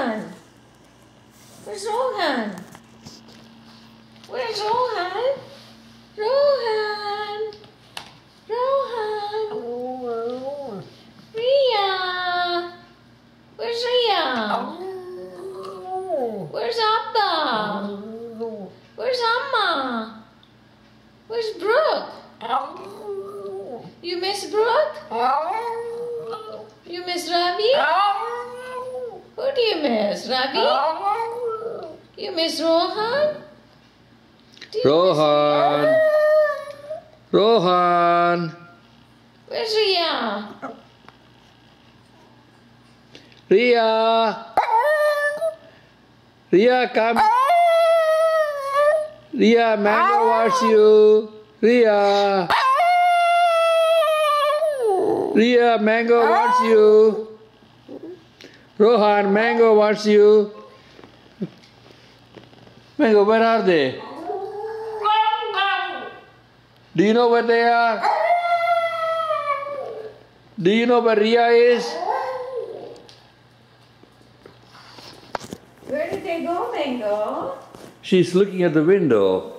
Rohan? Where's Rohan? Where's Rohan? Rohan! Rohan! Ria! Where's Ria? Where's Abba? Where's Amma? Where's Brooke? You miss Brooke? You miss Ravi? Who do you miss? Ravi? You miss Rohan? Rohan! Rohan! Where's Ria? Ria! Ria, come! Ria, Mango wants you! Ria! Ria, Mango wants you! Rohan, Mango wants you! Mango, where are they? Do you know where they are? Do you know where Ria is? Where did they go, Mango? She's looking at the window.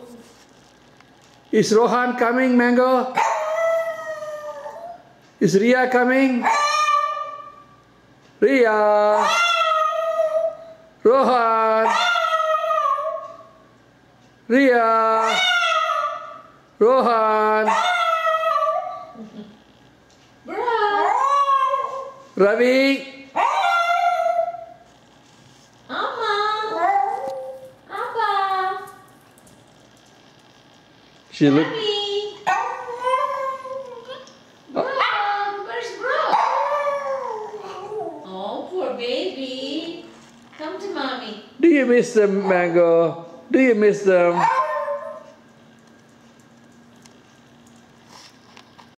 Is Rohan coming, Mango? Is Ria coming? Ria! Rohan! Ria! Rohan! Bro! Ravi! Amma! Abba! She look. Ravi! Brooke! Where's Brooke? Oh, poor baby. Come to mommy. Do you miss them, Mango? Do you miss them?